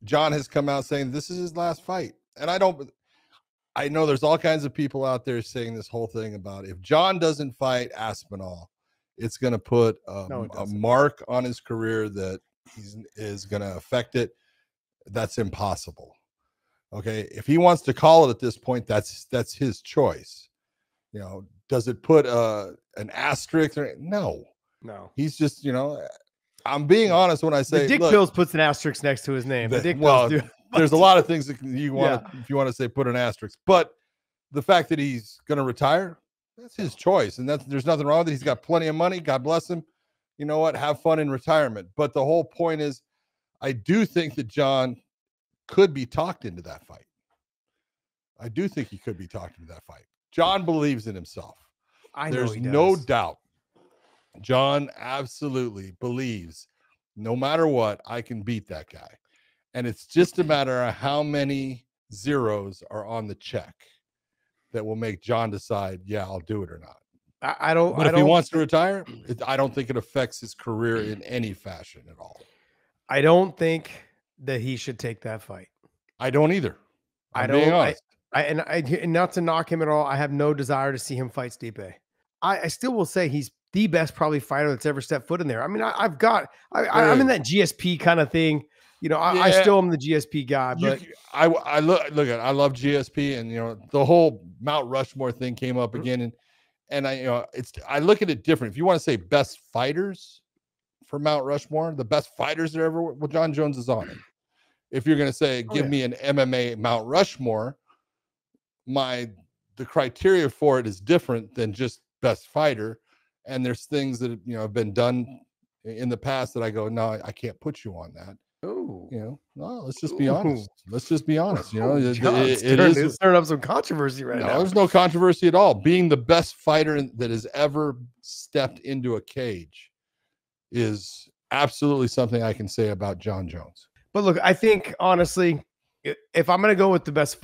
Jon has come out saying this is his last fight. And I know there's all kinds of people out there saying this whole thing about if Jon doesn't fight Aspinall, it's going to put a mark on his career that is going to affect it. That's impossible. Okay. If he wants to call it at this point, that's his choice. You know, does it put an asterisk? No. He's just, you know, I'm being honest when I say the Dick Pills puts an asterisk next to his name. There's a lot of things that you want to, if you want to say put an asterisk, but the fact that he's going to retire, that's his choice. And there's nothing wrong with it. He's got plenty of money. God bless him. You know what? Have fun in retirement. But the whole point is, I do think that Jon could be talked into that fight. I do think he could be talked into that fight. Jon believes in himself. There's no doubt. Jon absolutely believes no matter what, I can beat that guy. And it's just a matter of how many zeros are on the check that will make Jon decide, yeah, I'll do it or not. But if he wants to retire, I don't think it affects his career in any fashion at all. I don't think that he should take that fight. I don't either. Being honest. And not to knock him at all, I have no desire to see him fight Stipe. I still will say he's the best probably fighter that's ever stepped foot in there. I mean, I'm in that GSP kind of thing. You know, I still am the GSP guy, but I love GSP, and you know, the whole Mount Rushmore thing came up again, and I look at it different. If you want to say best fighters for Mount Rushmore, the best fighters there ever, well, Jon Jones is on it. If you're going to say, give me an MMA Mount Rushmore, the criteria for it is different than just best fighter. And there's things that, you know, have been done in the past that I go, no, I can't put you on that. Oh, you know, no, let's just be honest. Let's just be honest. You know, it's stirring up some controversy right now. There's no controversy at all. Being the best fighter that has ever stepped into a cage is absolutely something I can say about Jon Jones. But look, I think honestly, if I'm going to go with best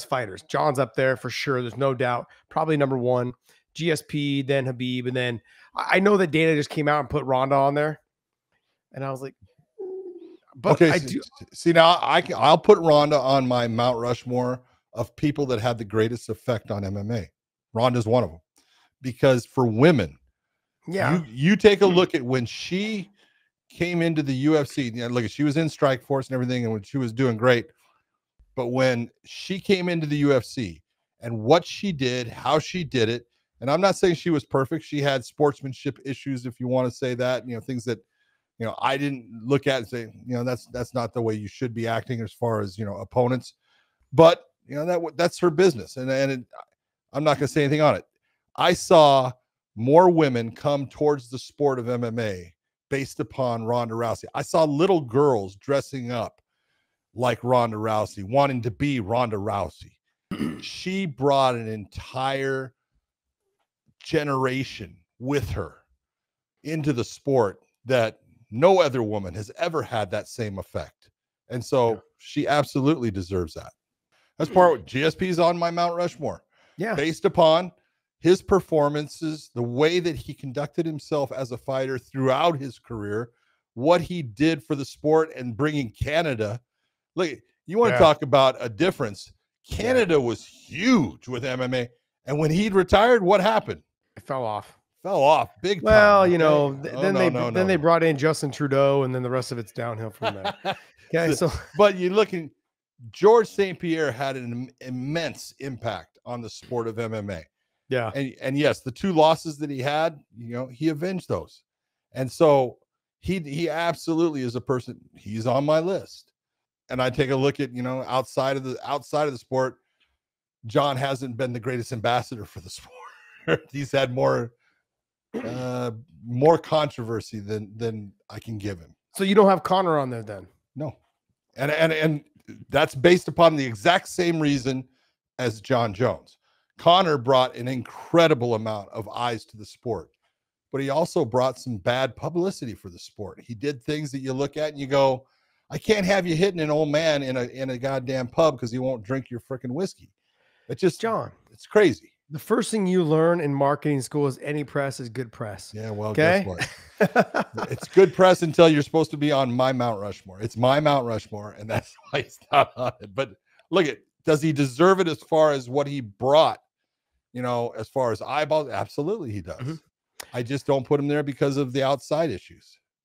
fighters, Jon's up there for sure. There's no doubt. Probably number one, GSP, then Habib, and then I know that Dana just came out and put Ronda on there, and I was like, but okay, see now I'll put Ronda on my Mount Rushmore of people that had the greatest effect on MMA. Ronda's one of them, because for women, you take a look at when she came into the UFC. You know, look, she was in Strikeforce and everything, and when she was doing great, but when she came into the UFC and what she did, how she did it, and I'm not saying she was perfect. She had sportsmanship issues, if you want to say that, you know, things that, you know, I didn't look at and say, you know, that's not the way you should be acting as far as, you know, opponents. But, you know, that's her business. And I'm not going to say anything on it. I saw more women come towards the sport of MMA based upon Ronda Rousey. I saw little girls dressing up like Ronda Rousey, wanting to be Ronda Rousey. She brought an entire generation with her into the sport that no other woman has ever had that same effect. And so she absolutely deserves that. That's part of GSP's on my Mount Rushmore. Yeah. Based upon his performances, the way that he conducted himself as a fighter throughout his career, what he did for the sport and bringing Canada. Look, you want to talk about a difference. Canada was huge with MMA. And when he'd retired, what happened? It fell off. Big time. Well, you know, then they brought in Justin Trudeau, and then the rest of it's downhill from there. Okay, so but you're looking, George St. Pierre had an immense impact on the sport of MMA. Yeah, and yes, the two losses that he had, you know, he avenged those, and so he absolutely is a person. He's on my list, and I take a look at, you know, outside of the sport, Jon hasn't been the greatest ambassador for the sport. He's had more controversy than I can give him. So you don't have Conor on there then? No. And that's based upon the exact same reason as Jon Jones. Conor brought an incredible amount of eyes to the sport, but he also brought some bad publicity for the sport. He did things that you look at and you go, I can't have you hitting an old man in a goddamn pub because he won't drink your freaking whiskey. It's just, Jon, it's crazy. The first thing you learn in marketing school is any press is good press. Yeah, well, guess what? It's good press until you're supposed to be on my Mount Rushmore. It's my Mount Rushmore, and that's why he's not on it. But look at, does he deserve it as far as what he brought? As far as eyeballs, absolutely he does. I just don't put him there because of the outside issues.